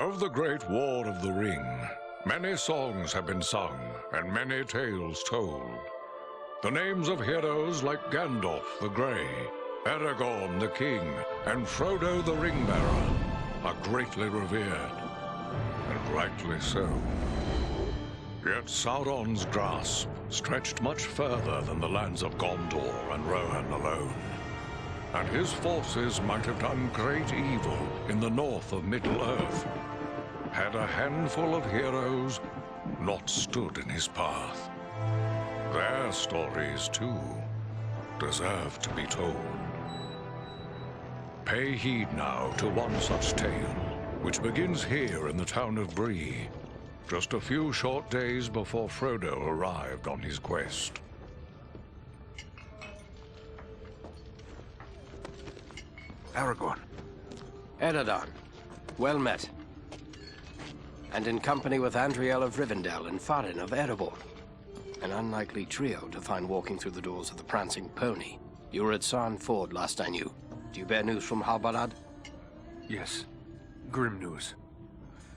Of the Great War of the Ring, many songs have been sung and many tales told. The names of heroes like Gandalf the Grey, Aragorn the King, and Frodo the Ring-Bearer are greatly revered, and rightly so. Yet Sauron's grasp stretched much further than the lands of Gondor and Rohan alone, and his forces might have done great evil in the north of Middle-earth, had a handful of heroes not stood in his path. Their stories, too, deserve to be told. Pay heed now to one such tale, which begins here in the town of Bree, just a few short days before Frodo arrived on his quest. Aragorn. Eredon, well met. And in company with Andriel of Rivendell and Farin of Erebor. An unlikely trio to find walking through the doors of the Prancing Pony. You were at Sarn Ford last I knew. Do you bear news from Halbarad? Yes. Grim news.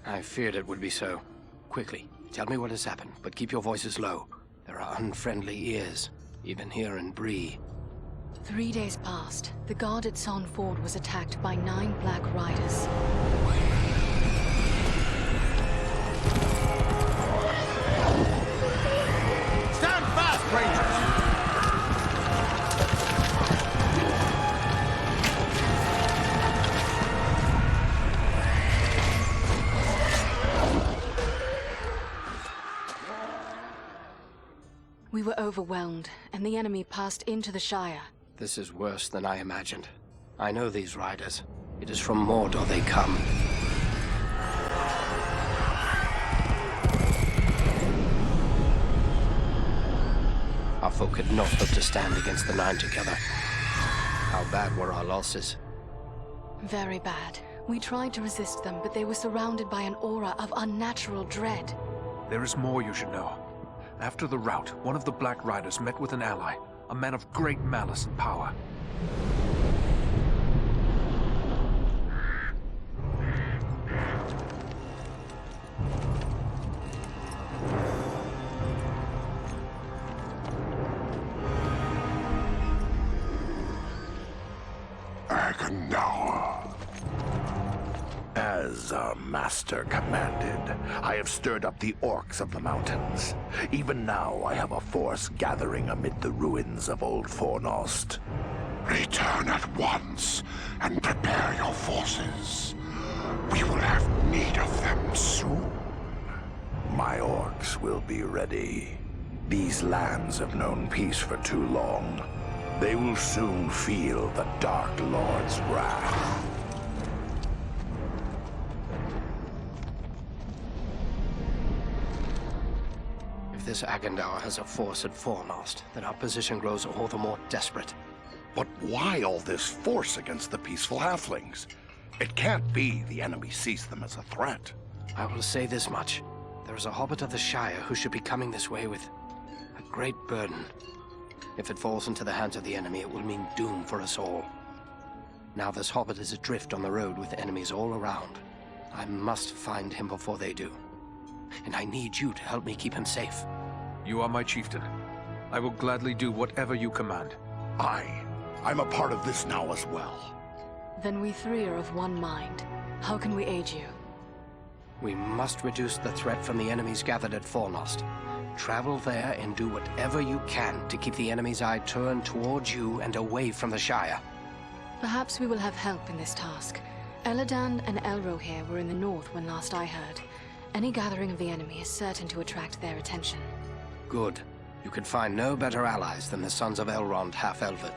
I feared it would be so. Quickly, tell me what has happened, but keep your voices low. There are unfriendly ears, even here in Bree. 3 days passed. The guard at Sarn Ford was attacked by 9 Black Riders. Stand fast, Rangers! We were overwhelmed, and the enemy passed into the Shire. This is worse than I imagined. I know these riders. It is from Mordor they come. Our folk could not hope to stand against the 9 together. How bad were our losses? Very bad. We tried to resist them, but they were surrounded by an aura of unnatural dread. There is more you should know. After the rout, one of the Black Riders met with an ally, a man of great malice and power. Agandawa. As our master commanded, I have stirred up the orcs of the mountains. Even now, I have a force gathering amid the ruins of Old Fornost. Return at once and prepare your forces. We will have need of them soon. My orcs will be ready. These lands have known peace for too long. They will soon feel the Dark Lord's wrath. If this Agandawa has a force at Fornost, then our position grows all the more desperate. But why all this force against the peaceful halflings? It can't be the enemy sees them as a threat. I will say this much. There is a hobbit of the Shire who should be coming this way with a great burden. If it falls into the hands of the enemy, it will mean doom for us all. Now this hobbit is adrift on the road with enemies all around. I must find him before they do. And I need you to help me keep him safe. You are my chieftain. I will gladly do whatever you command. I'm a part of this now as well. Then we 3 are of one mind. How can we aid you? We must reduce the threat from the enemies gathered at Fornost. Travel there and do whatever you can to keep the enemy's eye turned towards you and away from the Shire. Perhaps we will have help in this task. Eladan and Elrohir were in the north when last I heard. Any gathering of the enemy is certain to attract their attention. Good. You could find no better allies than the sons of Elrond half-elven.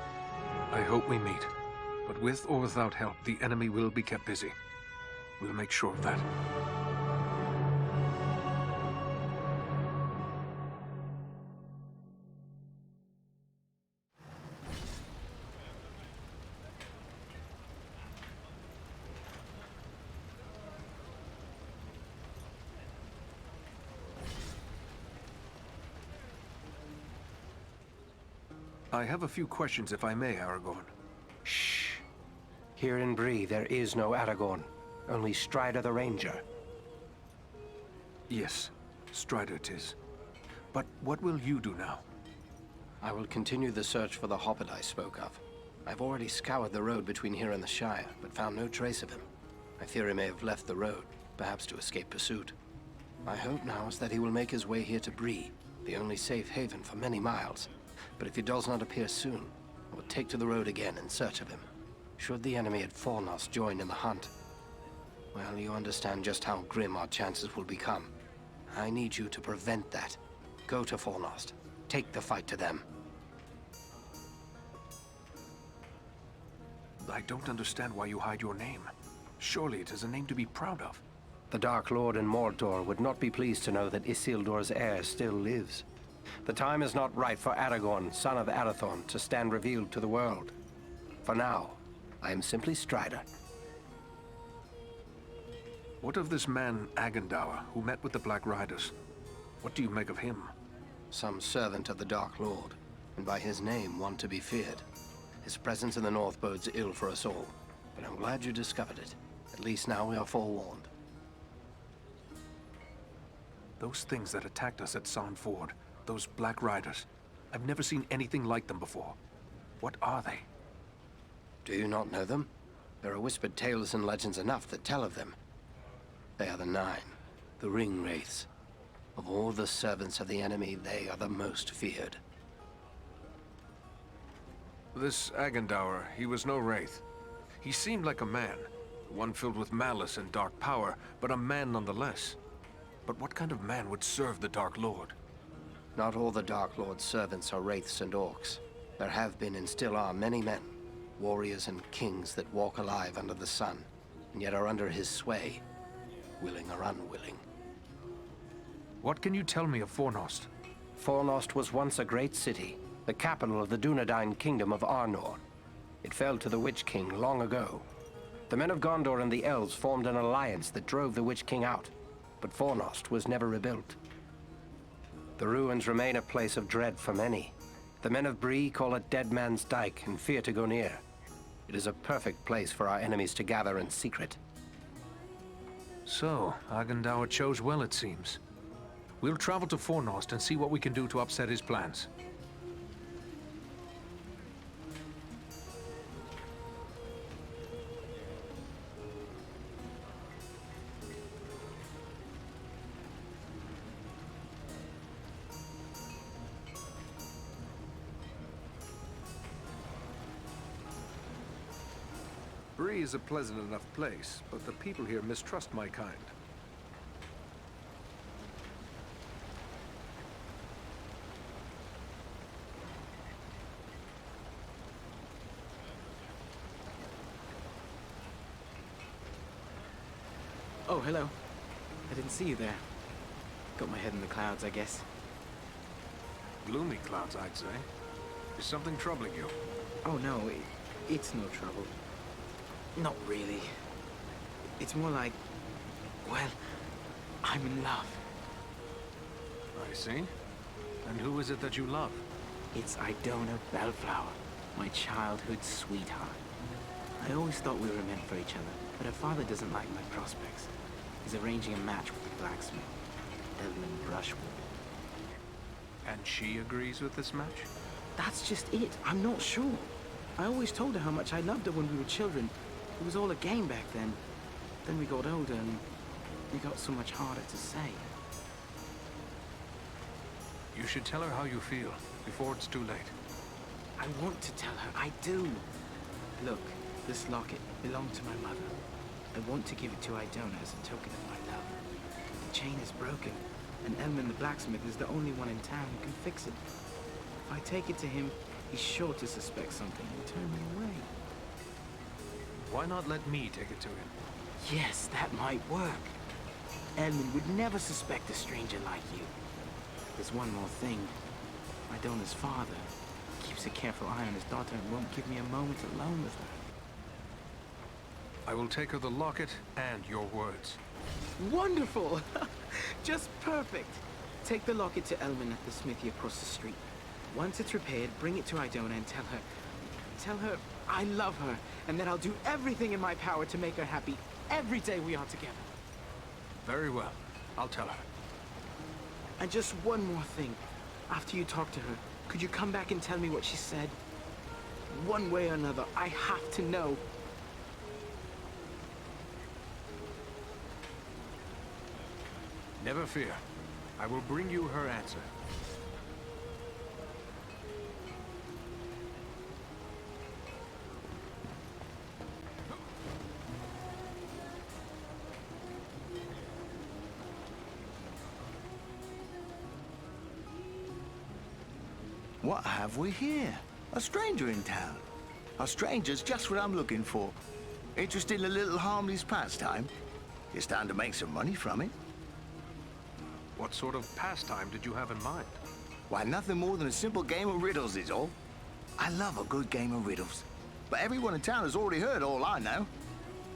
I hope we meet. But with or without help, the enemy will be kept busy. We'll make sure of that. I have a few questions, if I may, Aragorn. Shh. Here in Bree, there is no Aragorn. Only Strider the Ranger. Yes, Strider 'tis. But what will you do now? I will continue the search for the hobbit I spoke of. I've already scoured the road between here and the Shire, but found no trace of him. I fear he may have left the road, perhaps to escape pursuit. My hope now is that he will make his way here to Bree, the only safe haven for many miles. But if he does not appear soon, I will take to the road again in search of him. Should the enemy at Fornost join in the hunt, well, you understand just how grim our chances will become. I need you to prevent that. Go to Fornost. Take the fight to them. I don't understand why you hide your name. Surely it is a name to be proud of. The Dark Lord in Mordor would not be pleased to know that Isildur's heir still lives. The time is not right for Aragorn, son of Arathorn, to stand revealed to the world. For now, I am simply Strider. What of this man, Agendour, who met with the Black Riders? What do you make of him? Some servant of the Dark Lord, and by his name one to be feared. His presence in the north bodes ill for us all, but I'm glad you discovered it. At least now we are forewarned. Those things that attacked us at Son Ford, those Black Riders, I've never seen anything like them before. What are they? Do you not know them? There are whispered tales and legends enough that tell of them. They are the Nine, the Ring Wraiths. Of all the servants of the enemy, they are the most feared. This Agendour, he was no wraith. He seemed like a man, one filled with malice and dark power, but a man nonetheless. But what kind of man would serve the Dark Lord? Not all the Dark Lord's servants are wraiths and orcs. There have been and still are many men, warriors and kings that walk alive under the sun, and yet are under his sway, willing or unwilling. What can you tell me of Fornost? Fornost was once a great city, the capital of the Dunedain kingdom of Arnor. It fell to the Witch King long ago. The men of Gondor and the Elves formed an alliance that drove the Witch King out, but Fornost was never rebuilt. The ruins remain a place of dread for many. The men of Bree call it Dead Man's Dyke and fear to go near. It is a perfect place for our enemies to gather in secret. So, Agendour chose well, it seems. We'll travel to Fornost and see what we can do to upset his plans. Bree is a pleasant enough place, but the people here mistrust my kind. Oh, hello. I didn't see you there. Got my head in the clouds, I guess. Gloomy clouds, I'd say. Is something troubling you? Oh, no, it's no trouble. Not really. It's more like, well, I'm in love. I see. And who is it that you love? It's Idona Bellflower, my childhood sweetheart. I always thought we were meant for each other, but her father doesn't like my prospects. He's arranging a match with the blacksmith, Edmund Brushwood. And she agrees with this match? That's just it. I'm not sure. I always told her how much I loved her when we were children. It was all a game back then. Then we got older and it got so much harder to say. You should tell her how you feel, before it's too late. I want to tell her. I do. Look, this locket belonged to my mother. I want to give it to Idona as a token of my love. The chain is broken, and Elman the blacksmith is the only one in town who can fix it. If I take it to him, he's sure to suspect something and turn me away. Why not let me take it to him? Yes, that might work. Elman would never suspect a stranger like you. There's one more thing. Idona's father keeps a careful eye on his daughter and won't give me a moment alone with her. I will take her the locket and your words. Wonderful! Just perfect. Take the locket to Elman at the smithy across the street. Once it's repaired, bring it to Idona and tell her I love her, and that I'll do everything in my power to make her happy every day we are together. Very well. I'll tell her. And just one more thing. After you talk to her, could you come back and tell me what she said? One way or another, I have to know. Never fear. I will bring you her answer. What have we here? A stranger in town. A stranger's just what I'm looking for. Interested in a little harmless pastime? You stand to make some money from it. What sort of pastime did you have in mind? Why, nothing more than a simple game of riddles is all. I love a good game of riddles. But everyone in town has already heard all I know.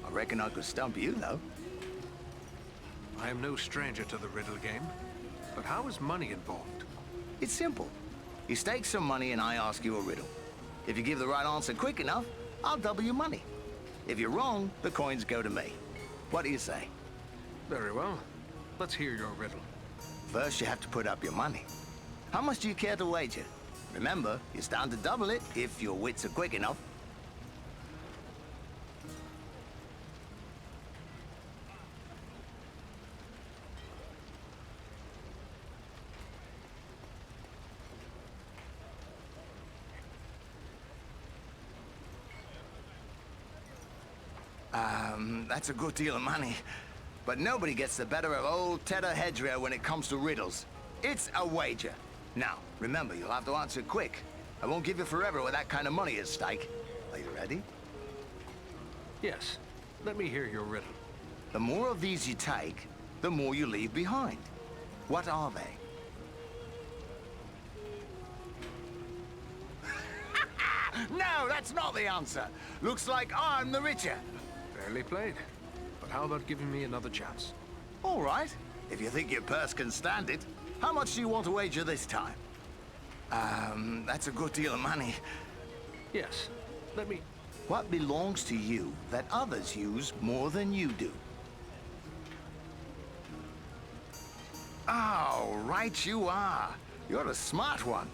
I reckon I could stump you, though. I am no stranger to the riddle game. But how is money involved? It's simple. You stake some money and I ask you a riddle. If you give the right answer quick enough, I'll double your money. If you're wrong, the coins go to me. What do you say? Very well. Let's hear your riddle. First, you have to put up your money. How much do you care to wager? Remember, you stand to double it if your wits are quick enough. That's a good deal of money. But nobody gets the better of old Tedder Hedgerow when it comes to riddles. It's a wager. Now, remember, you'll have to answer quick. I won't give you forever with that kind of money at stake. Are you ready? Yes. Let me hear your riddle. The more of these you take, the more you leave behind. What are they? No, that's not the answer. Looks like I'm the richer. Fairly played. But how about giving me another chance? All right, if you think your purse can stand it. How much do you want to wager this time? That's a good deal of money. Yes. Let me... What belongs to you that others use more than you do? Oh, right you are. You're a smart one.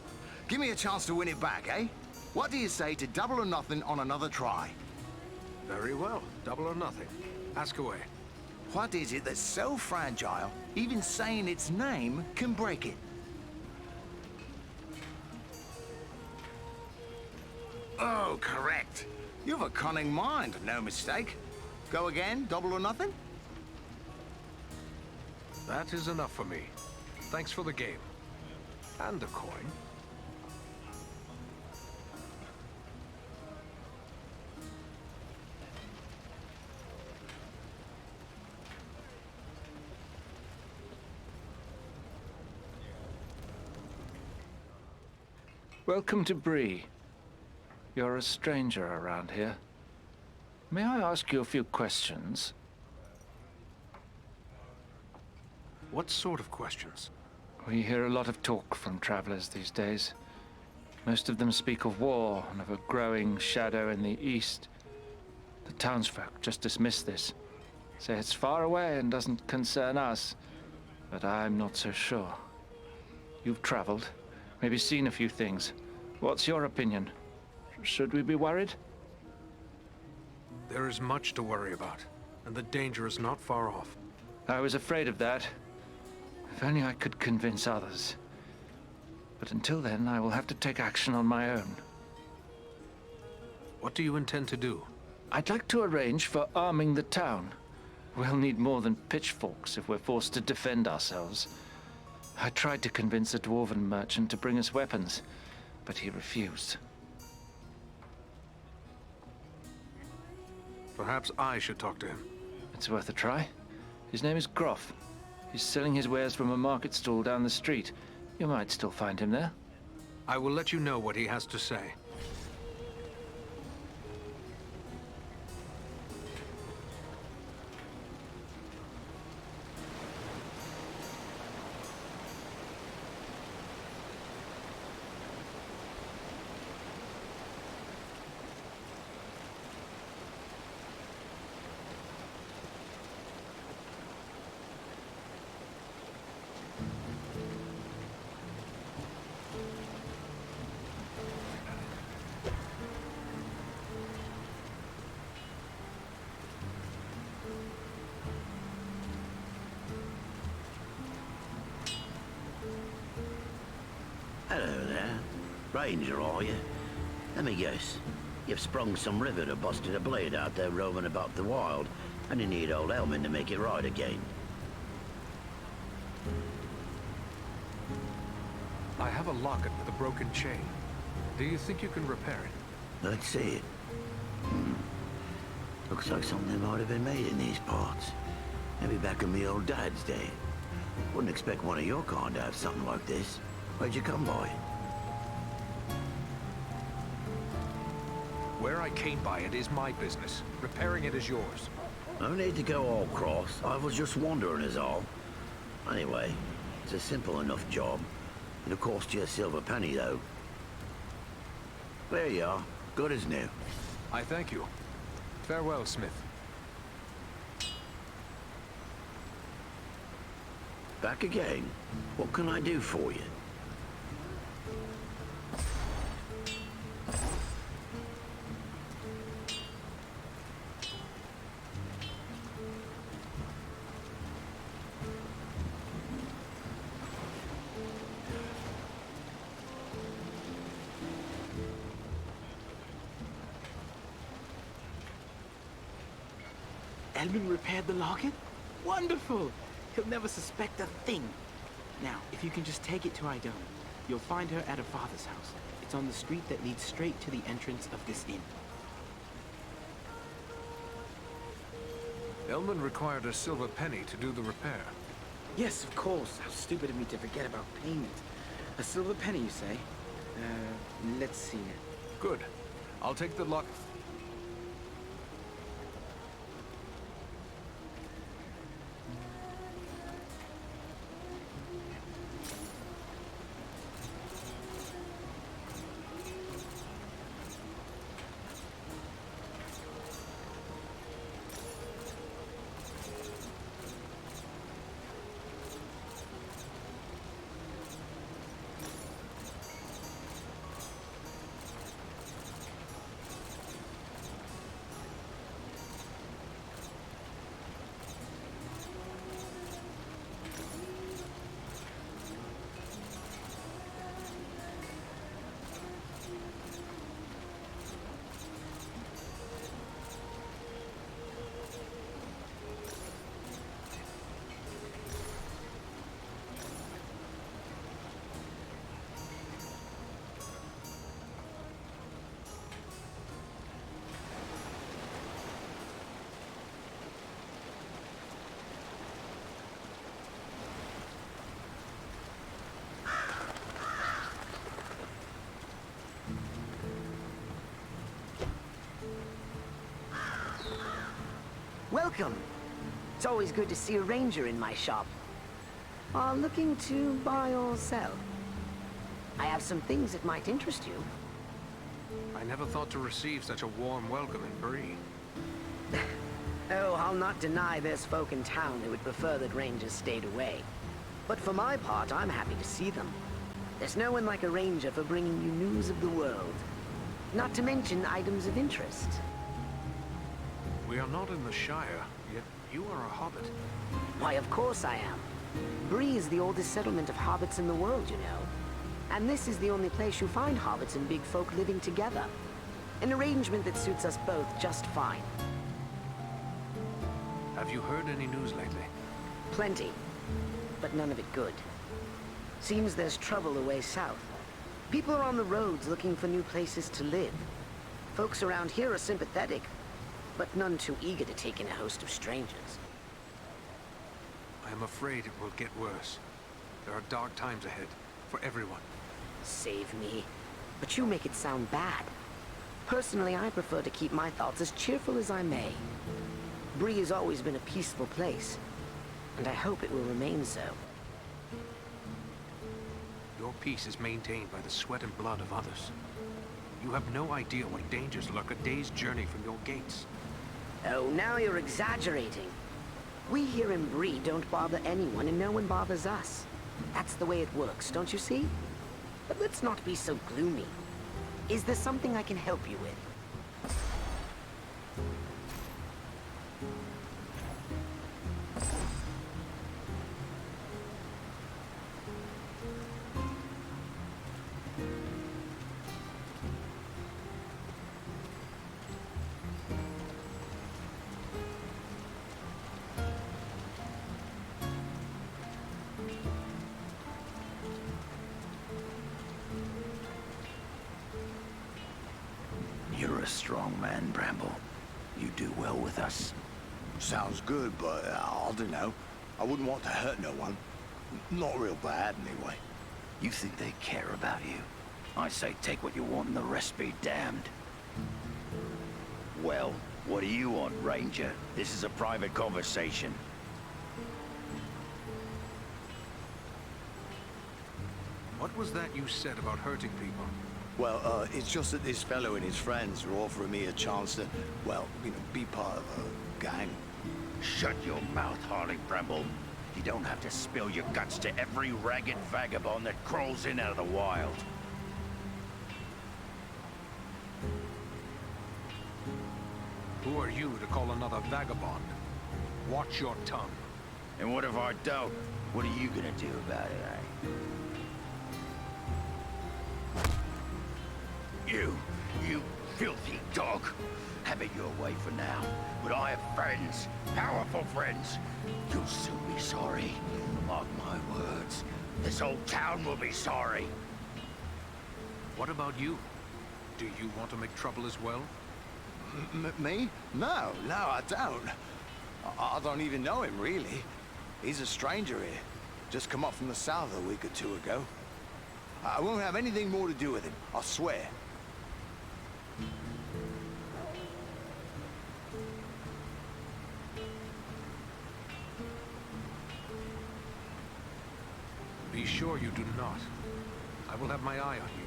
Give me a chance to win it back, eh? What do you say to double or nothing on another try? Very well. Double or nothing. Ask away. What is it that's so fragile, even saying its name can break it? Oh, correct. You've a cunning mind, no mistake. Go again, double or nothing? That is enough for me. Thanks for the game. And the coin. Welcome to Bree. You're a stranger around here. May I ask you a few questions? What sort of questions? We hear a lot of talk from travelers these days. Most of them speak of war and of a growing shadow in the east. The townsfolk just dismiss this. Say it's far away and doesn't concern us. But I'm not so sure. You've traveled, maybe seen a few things. What's your opinion? Should we be worried? There is much to worry about, and the danger is not far off. I was afraid of that. If only I could convince others. But until then, I will have to take action on my own. What do you intend to do? I'd like to arrange for arming the town. We'll need more than pitchforks if we're forced to defend ourselves. I tried to convince a dwarven merchant to bring us weapons, but he refused. Perhaps I should talk to him. It's worth a try. His name is Groff. He's selling his wares from a market stall down the street. You might still find him there. I will let you know what he has to say. Hello there. Ranger, are you? Let me guess. You've sprung some rivet or busted a blade out there roaming about the wild, and you need old Elman to make it right again. I have a locket with a broken chain. Do you think you can repair it? Let's see it. Looks like something that might have been made in these parts. Maybe back in me old dad's day. Wouldn't expect one of your kind to have something like this. Where'd you come by it? Where I came by it is my business. Repairing it is yours. No need to go all cross. I was just wondering is all. Anyway, it's a simple enough job. It'll cost you a silver penny, though. There you are. Good as new. I thank you. Farewell, Smith. Back again? What can I do for you? Elman repaired the locket? Wonderful! He'll never suspect a thing. Now, if you can just take it to Idone, you'll find her at her father's house. It's on the street that leads straight to the entrance of this inn. Elman required a silver penny to do the repair. Yes, of course. How stupid of me to forget about payment. A silver penny, you say? Let's see. Good. I'll take the lock. Welcome. It's always good to see a ranger in my shop. Looking to buy or sell? I have some things that might interest you. I never thought to receive such a warm welcome in Bree. Oh, I'll not deny there's folk in town who would prefer that rangers stayed away. But for my part, I'm happy to see them. There's no one like a ranger for bringing you news of the world. Not to mention items of interest. We are not in the Shire, yet you are a hobbit. Why, of course I am. Bree is the oldest settlement of hobbits in the world, you know. And this is the only place you find hobbits and big folk living together. An arrangement that suits us both just fine. Have you heard any news lately? Plenty, but none of it good. Seems there's trouble away south. People are on the roads looking for new places to live. Folks around here are sympathetic, but none too eager to take in a host of strangers. I am afraid it will get worse. There are dark times ahead, for everyone. Save me. But you make it sound bad. Personally, I prefer to keep my thoughts as cheerful as I may. Bree has always been a peaceful place, and I hope it will remain so. Your peace is maintained by the sweat and blood of others. You have no idea what dangers lurk a day's journey from your gates. Oh, now you're exaggerating. We here in Bree don't bother anyone, and no one bothers us. That's the way it works, don't you see? But let's not be so gloomy. Is there something I can help you with? strong man, Bramble. You do well with us. Sounds good, but I don't know. I wouldn't want to hurt no one. Not real bad, anyway. You think they care about you? I say take what you want and the rest be damned. Well, what do you want, Ranger? This is a private conversation. What was that you said about hurting people? Well, it's just that this fellow and his friends are offering me a chance to, well, you know, be part of a gang. Shut your mouth, Harley Bramble. You don't have to spill your guts to every ragged vagabond that crawls in out of the wild. Who are you to call another vagabond? Watch your tongue. And what if I don't? What are you gonna do about it, eh? You filthy dog. Have it your way for now. But I have friends, powerful friends. You'll soon be sorry. Mark my words. This whole town will be sorry. What about you? Do you want to make trouble as well? Me? No, I don't. I don't even know him, really. He's a stranger here. Just come up from the south a week or two ago. I won't have anything more to do with him, I swear. Be sure you do not. I will have my eye on you.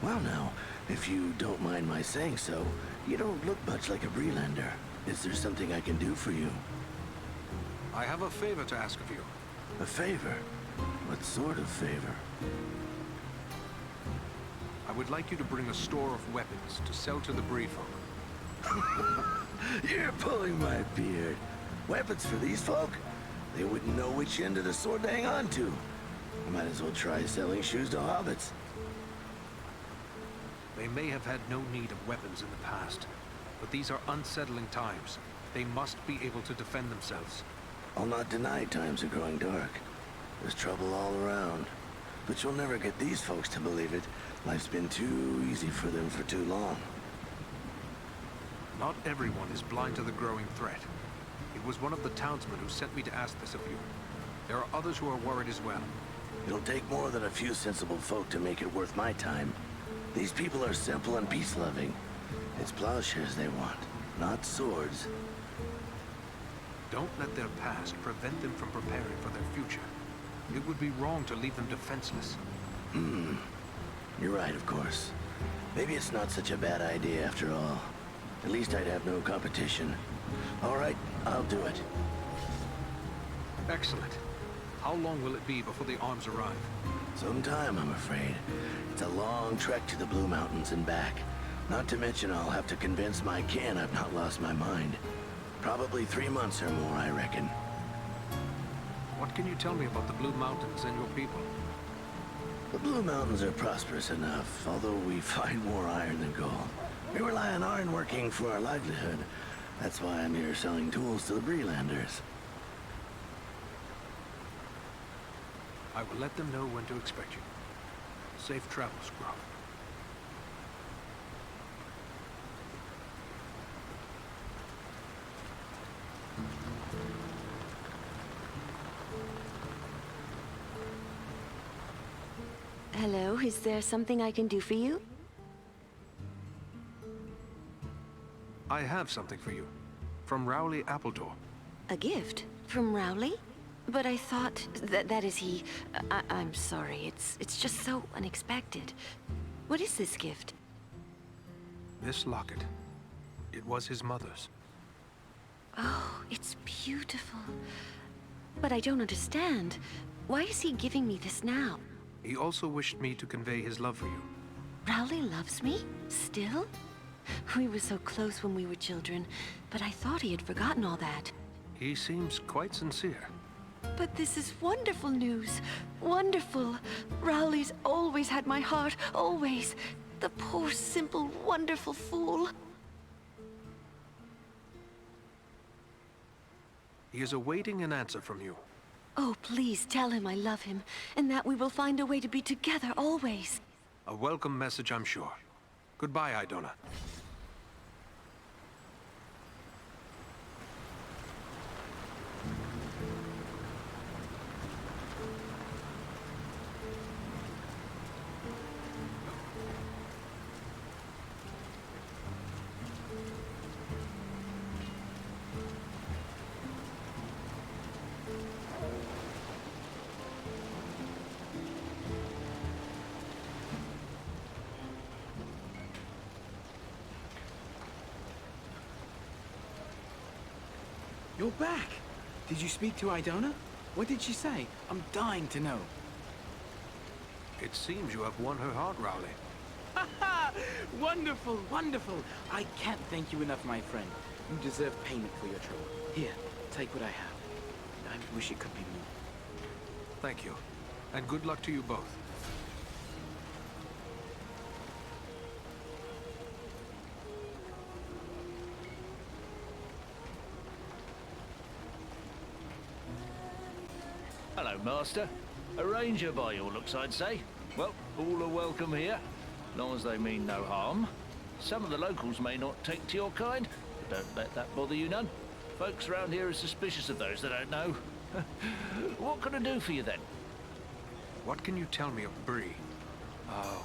Well now, if you don't mind my saying so, you don't look much like a Breelander. Is there something I can do for you? I have a favor to ask of you. A favor? What sort of favor? I would like you to bring a store of weapons to sell to the Bree folk. You're pulling my beard. Weapons for these folk? They wouldn't know which end of the sword to hang on to. I might as well try selling shoes to hobbits. They may have had no need of weapons in the past, but these are unsettling times. They must be able to defend themselves. I'll not deny times are growing dark. There's trouble all around. But you'll never get these folks to believe it. Life's been too easy for them for too long. Not everyone is blind to the growing threat. It was one of the townsmen who sent me to ask this of you. There are others who are worried as well. It'll take more than a few sensible folk to make it worth my time. These people are simple and peace-loving. It's plowshares they want, not swords. Don't let their past prevent them from preparing for their future. It would be wrong to leave them defenseless. You're right, of course. Maybe it's not such a bad idea after all. At least I'd have no competition. All right, I'll do it. Excellent. How long will it be before the arms arrive? Some time, I'm afraid. It's a long trek to the Blue Mountains and back. Not to mention I'll have to convince my kin I've not lost my mind. Probably 3 months or more, I reckon. What can you tell me about the Blue Mountains and your people? The Blue Mountains are prosperous enough, although we find more iron than gold. We rely on iron working for our livelihood. That's why I'm here selling tools to the Breelanders. I will let them know when to expect you. Safe travels, Grove. Hello, is there something I can do for you? I have something for you. From Rowley Appledore. A gift? From Rowley? But I thought that is he... I'm sorry, it's just so unexpected. What is this gift? This locket. It was his mother's. Oh, it's beautiful. But I don't understand. Why is he giving me this now? He also wished me to convey his love for you. Rowley loves me? Still? We were so close when we were children, but I thought he had forgotten all that. He seems quite sincere. But this is wonderful news. Wonderful. Rowley's always had my heart, always. The poor, simple, wonderful fool. He is awaiting an answer from you. Oh, please tell him I love him, and that we will find a way to be together always. A welcome message, I'm sure. Goodbye, Idona. You're back! Did you speak to Idona? What did she say? I'm dying to know. It seems you have won her heart, Rowley. Wonderful, wonderful! I can't thank you enough, my friend. You deserve payment for your trouble. Here, take what I have. I wish it could be more. Thank you. And good luck to you both. Hello, Master. A ranger by your looks, I'd say. Well, all are welcome here, long as they mean no harm. Some of the locals may not take to your kind, but don't let that bother you none. Folks around here are suspicious of those that don't know. What can I do for you, then? What can you tell me of Bree? Oh,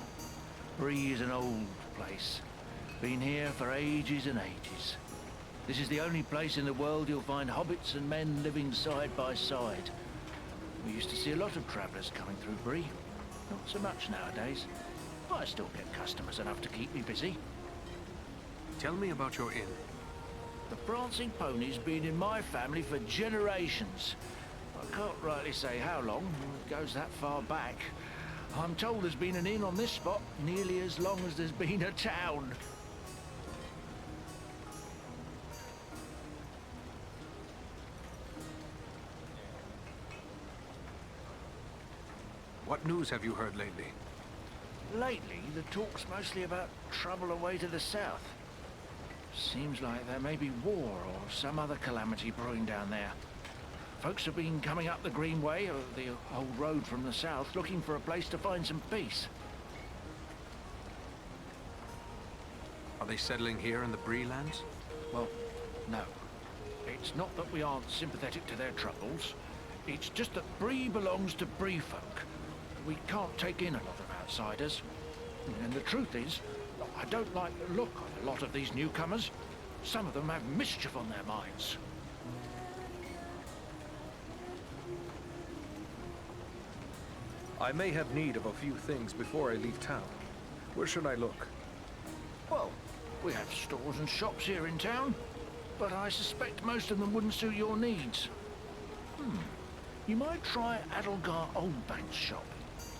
Bree is an old place. Been here for ages and ages. This is the only place in the world you'll find hobbits and men living side by side. We used to see a lot of travellers coming through Bree. Not so much nowadays. But I still get customers enough to keep me busy. Tell me about your inn. The Prancing Pony's been in my family for generations. I can't rightly say how long. It goes that far back. I'm told there's been an inn on this spot nearly as long as there's been a town. What news have you heard lately? Lately, the talk's mostly about trouble away to the south. Seems like there may be war or some other calamity brewing down there. Folks have been coming up the Greenway, or the old road from the south, looking for a place to find some peace. Are they settling here in the Bree lands? Well, no. It's not that we aren't sympathetic to their troubles. It's just that Bree belongs to Bree folk. We can't take in a lot of outsiders. And the truth is, I don't like the look of a lot of these newcomers. Some of them have mischief on their minds. I may have need of a few things before I leave town. Where should I look? Well, we have stores and shops here in town, but I suspect most of them wouldn't suit your needs. You might try Adelgar Oldbank's shop.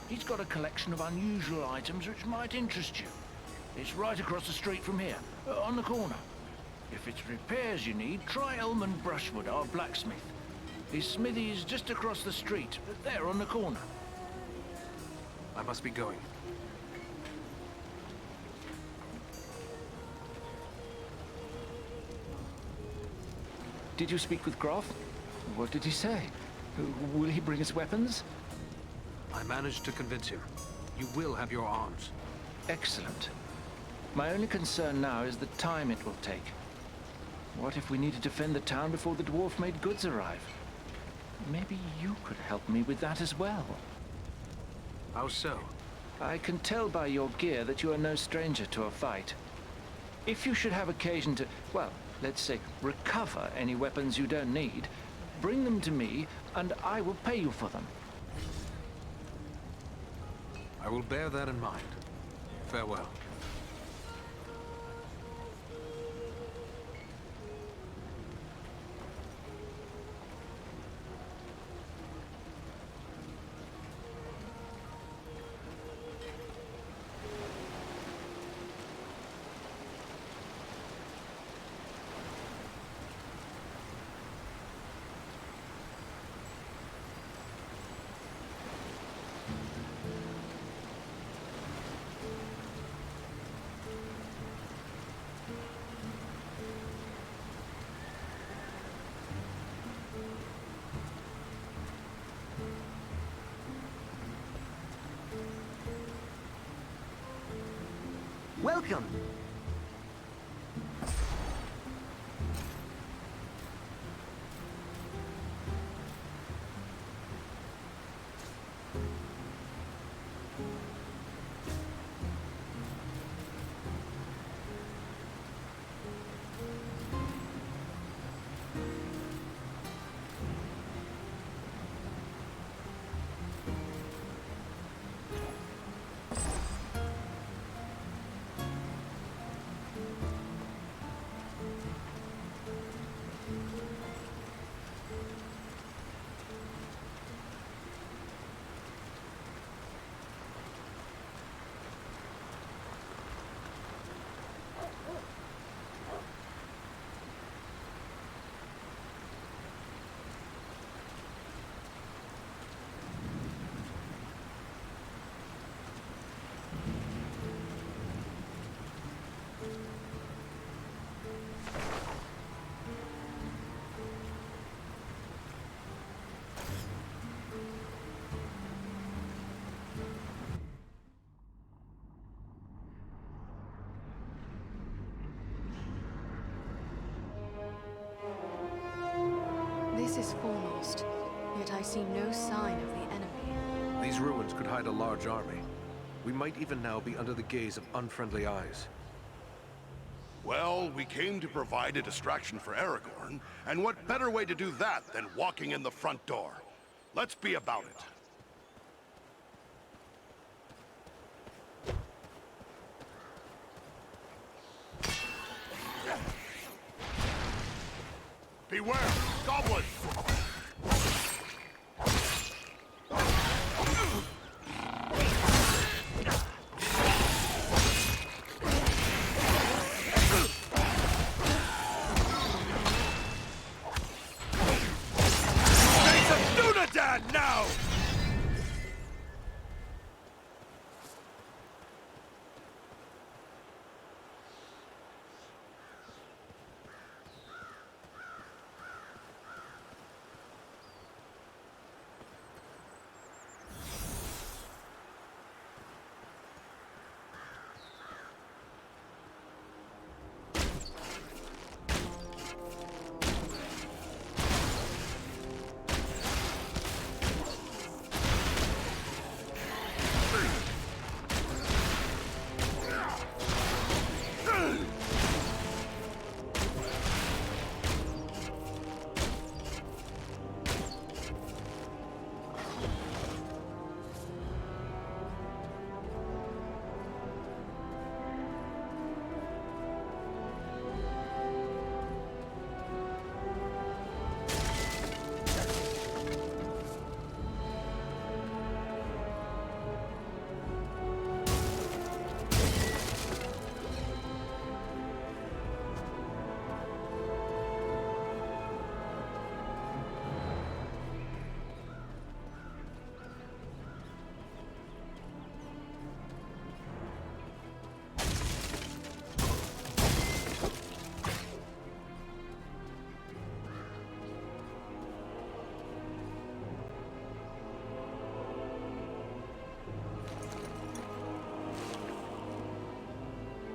He's got a collection of unusual items which might interest you. It's right across the street from here, on the corner. If it's repairs you need, try Elman Brushwood, our blacksmith. His smithy is just across the street, there on the corner. I must be going. Did you speak with Groff? What did he say? Will he bring us weapons? I managed to convince him. You will have your arms. Excellent. My only concern now is the time it will take. What if we need to defend the town before the dwarf-made goods arrive? Maybe you could help me with that as well. How so? I can tell by your gear that you are no stranger to a fight. If you should have occasion to, well, let's say, recover any weapons you don't need, bring them to me, and I will pay you for them. I will bear that in mind. Farewell. Welcome. This is Fornost, yet I see no sign of the enemy. These ruins could hide a large army. We might even now be under the gaze of unfriendly eyes. Well, we came to provide a distraction for Aragorn, and what better way to do that than walking in the front door? Let's be about it. Beware! Goblins! Face of Dunedain now!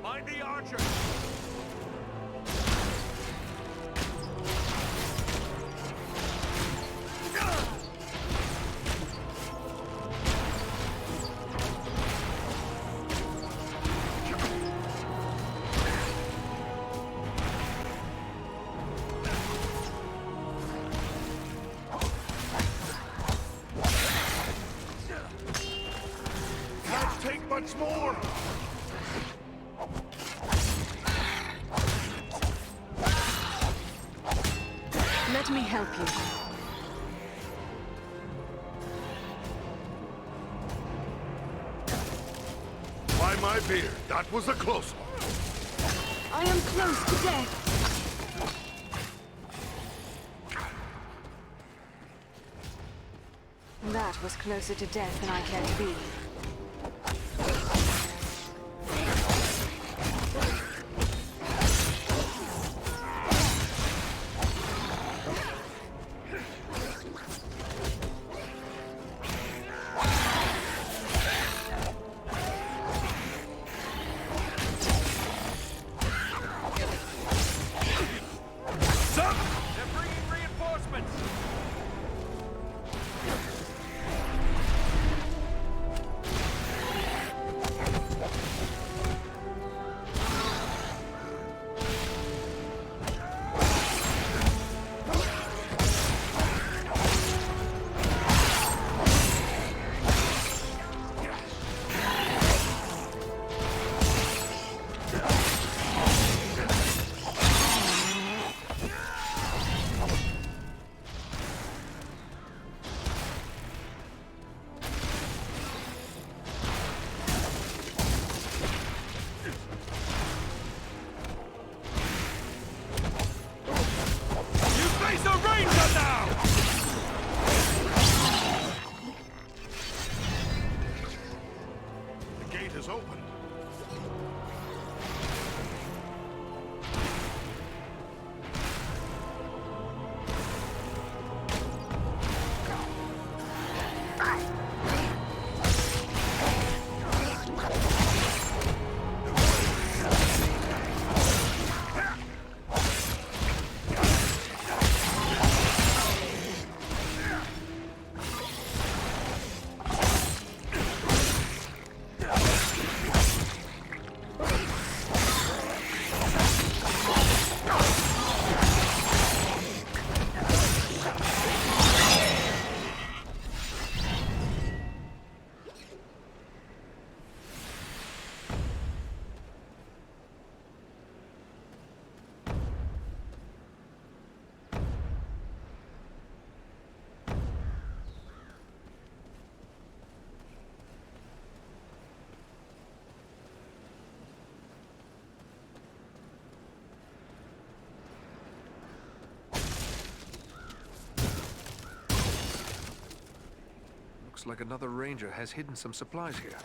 Find the archer! Can't take much more! Let me help you. By my beard, that was a close one. I am close to death. That was closer to death than I care to be. is opened. Looks like another ranger has hidden some supplies here.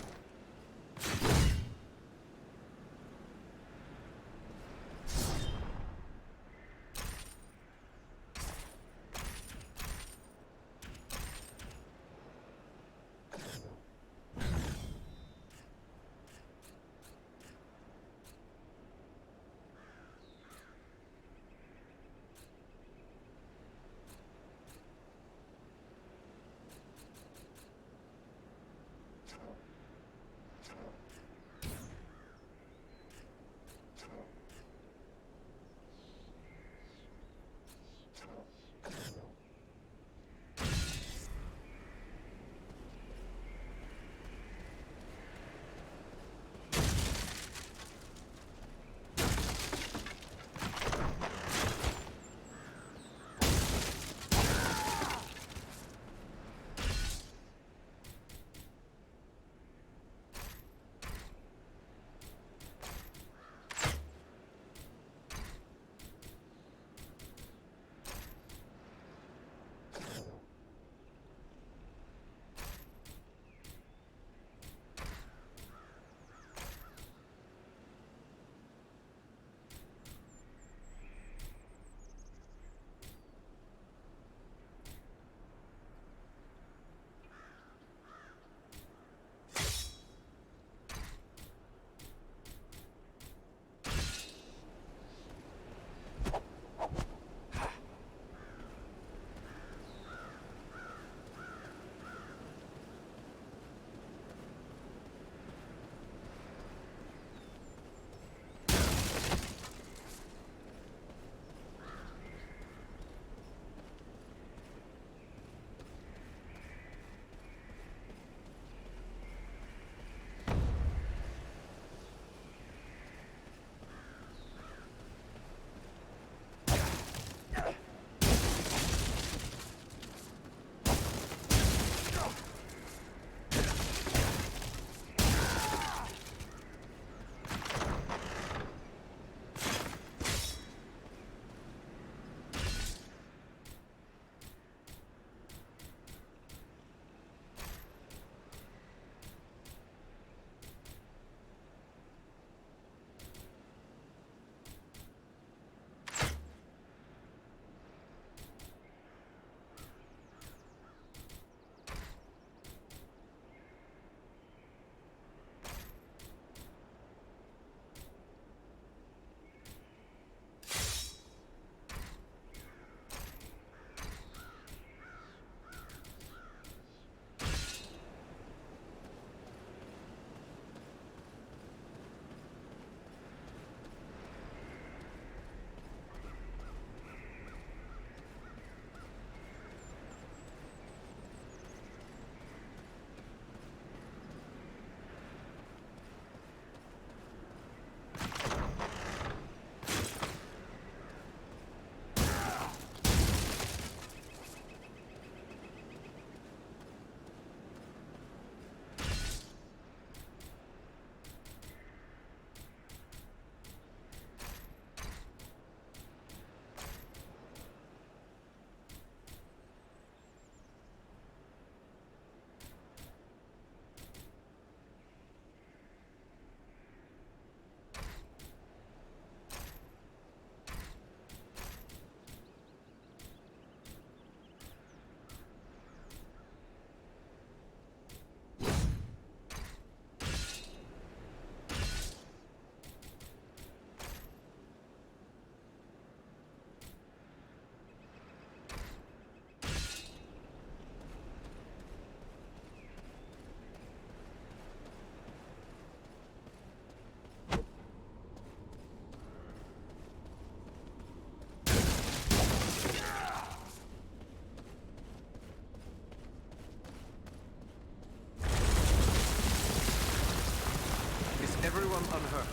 Everyone unhurt.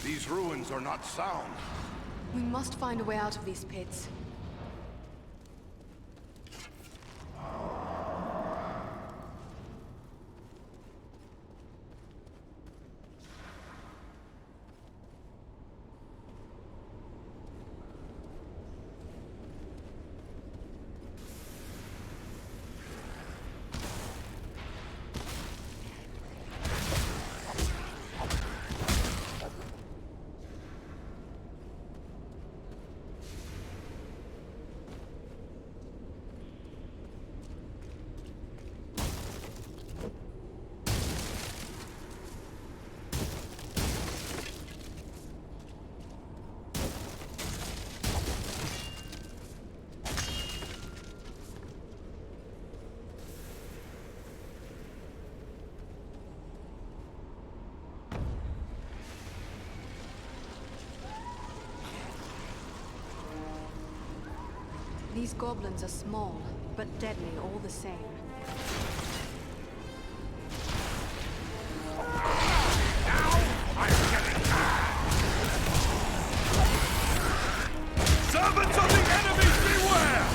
These ruins are not sound. We must find a way out of these pits. These goblins are small, but deadly all the same. Servants of the enemy, beware!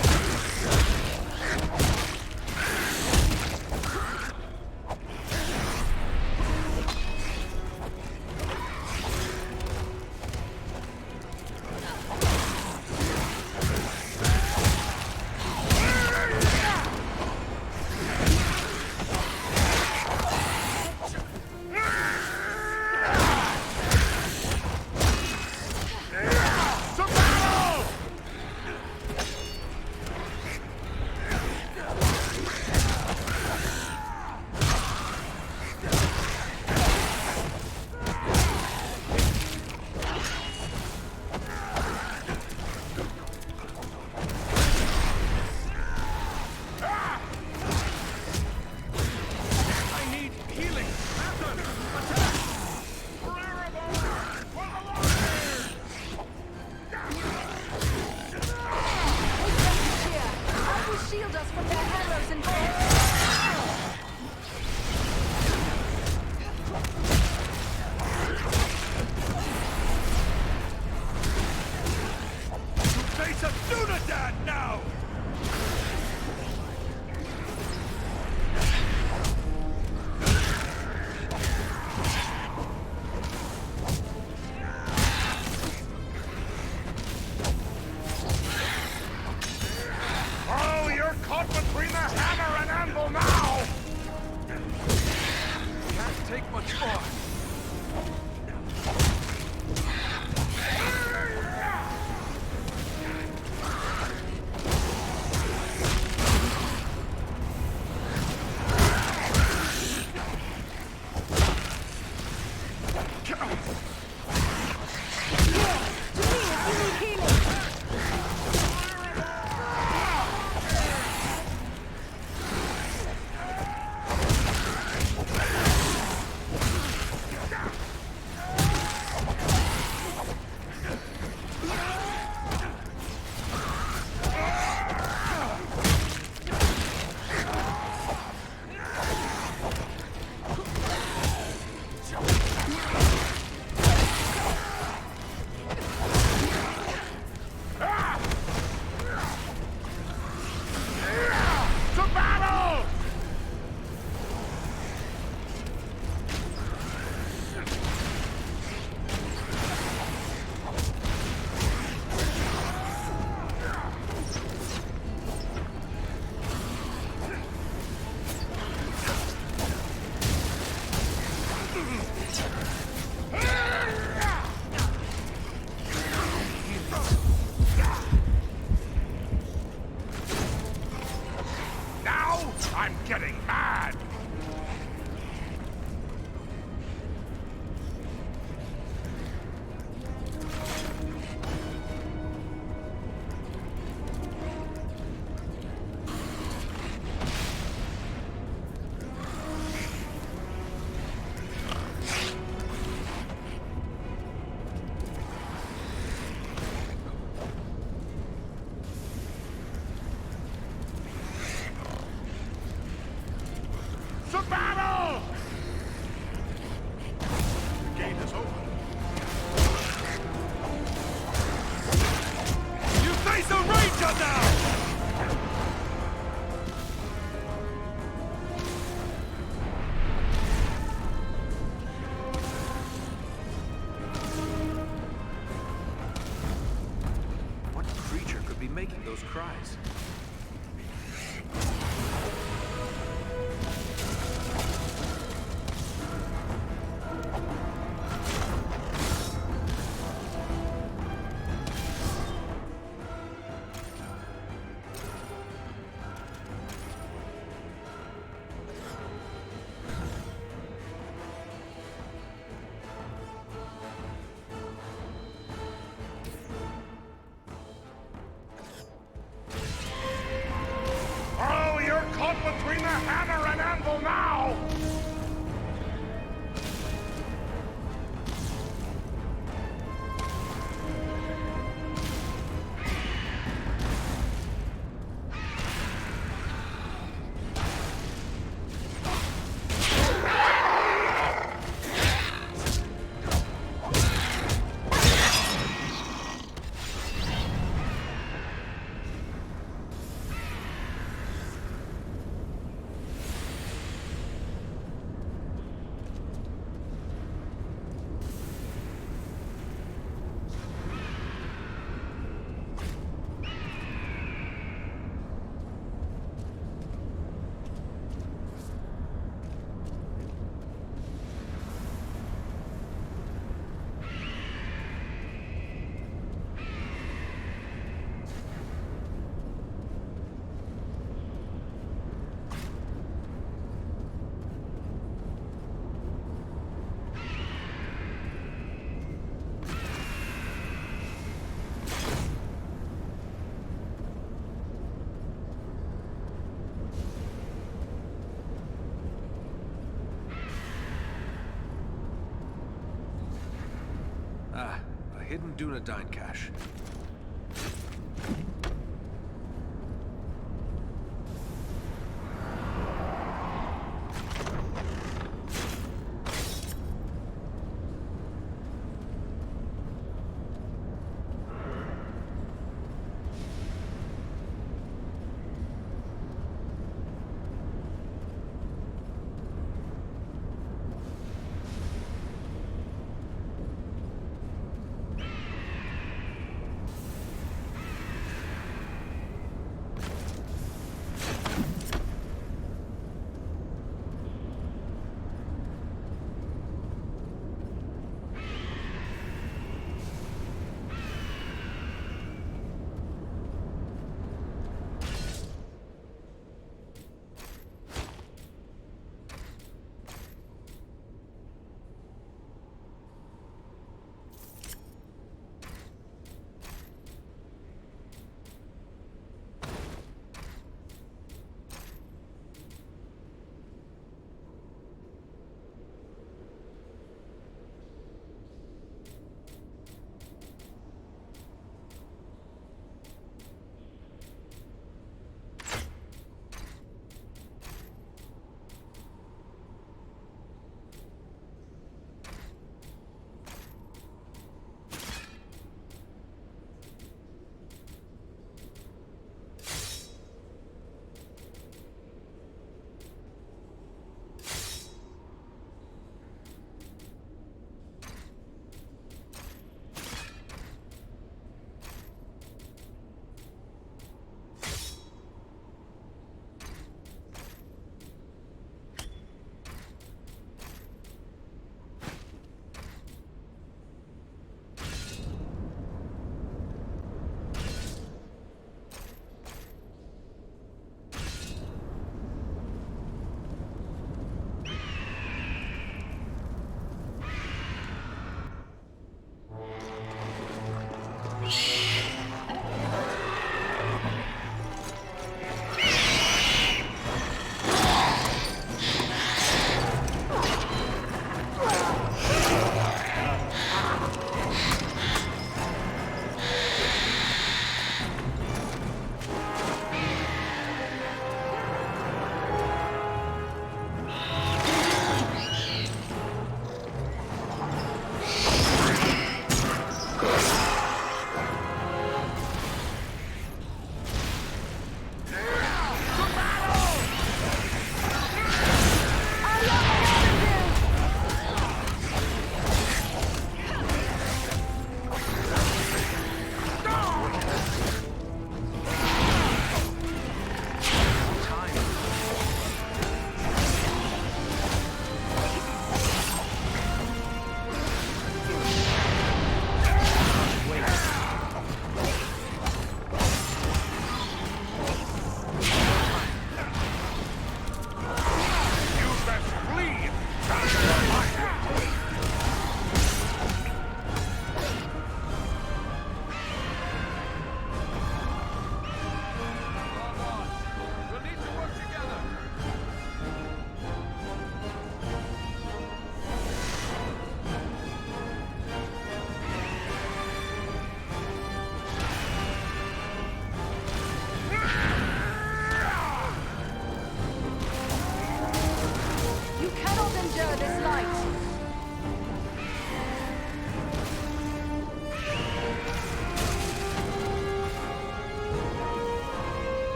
Ah, a hidden Dunedain cache.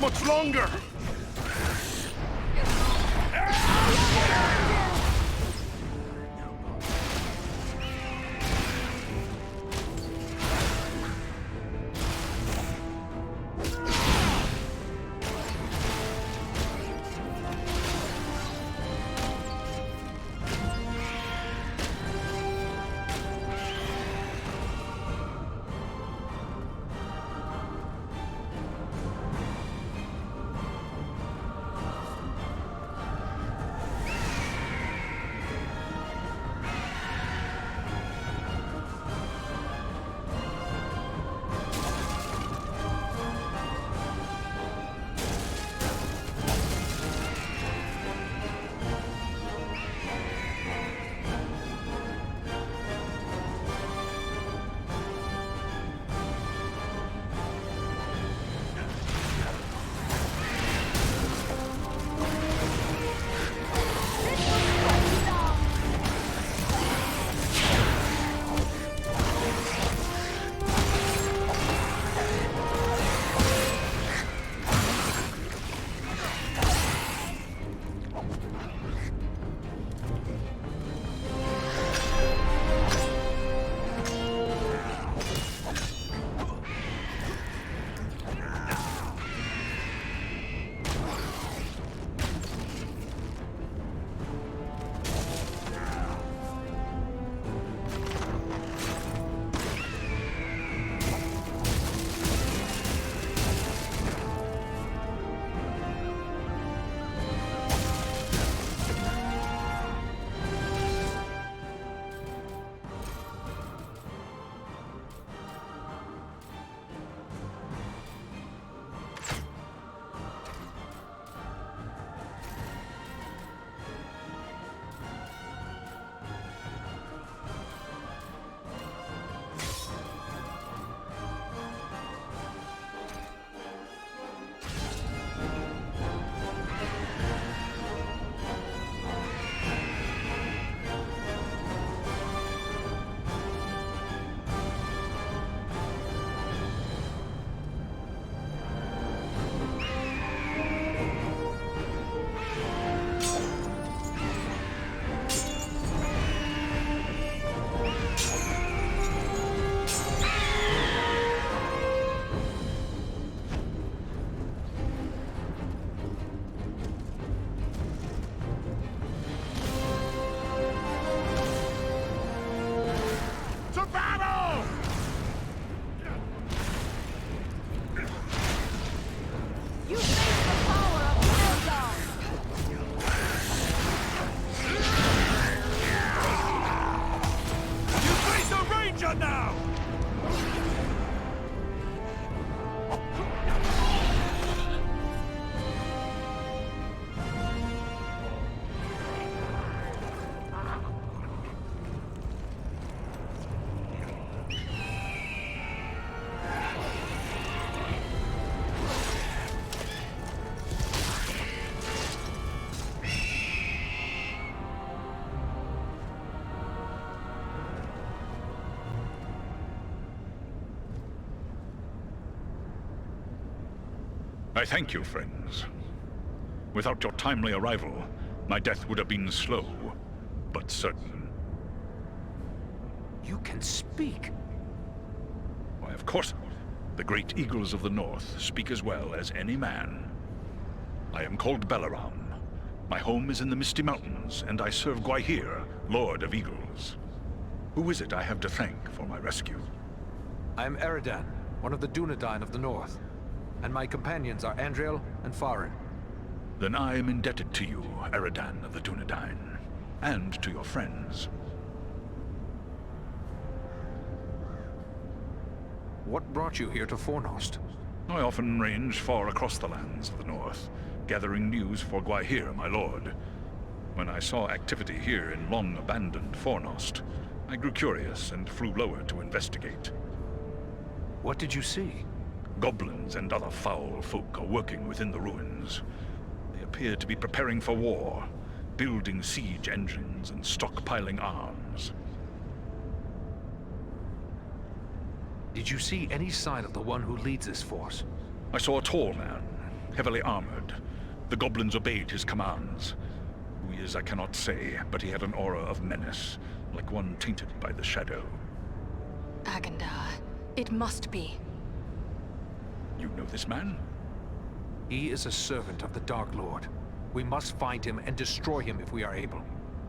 Much longer! I thank you, friends. Without your timely arrival, my death would have been slow, but certain. You can speak? Why, of course. The great eagles of the north speak as well as any man. I am called Balaram. My home is in the Misty Mountains, and I serve Gwaihir, Lord of Eagles. Who is it I have to thank for my rescue? I am Eridan, one of the Dunedain of the North. And my companions are Andriel and Farin. Then I am indebted to you, Eridan of the Dunedain, and to your friends. What brought you here to Fornost? I often range far across the lands of the North, gathering news for Gwaihir, my lord. When I saw activity here in long-abandoned Fornost, I grew curious and flew lower to investigate. What did you see? Goblins and other foul folk are working within the ruins. They appear to be preparing for war, building siege engines and stockpiling arms. Did you see any sign of the one who leads this force? I saw a tall man, heavily armored. The goblins obeyed his commands. Who he is I cannot say, but he had an aura of menace, like one tainted by the shadow. Agandar. It must be. You know this man? He is a servant of the Dark Lord. We must find him and destroy him if we are able.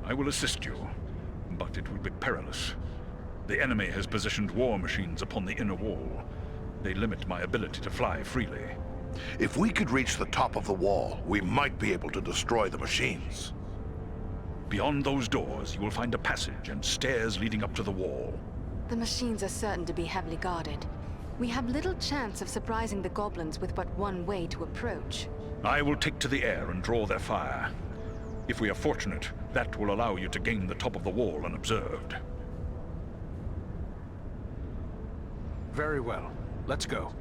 I will assist you, but it will be perilous. The enemy has positioned war machines upon the inner wall. They limit my ability to fly freely. If we could reach the top of the wall, we might be able to destroy the machines. Beyond those doors, you will find a passage and stairs leading up to the wall. The machines are certain to be heavily guarded. We have little chance of surprising the goblins with but one way to approach. I will take to the air and draw their fire. If we are fortunate, that will allow you to gain the top of the wall unobserved. Very well. Let's go.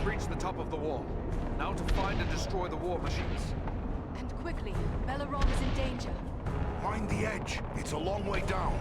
Reach the top of the wall. Now to find and destroy the war machines. And quickly, Belaron is in danger. Mind the edge. It's a long way down.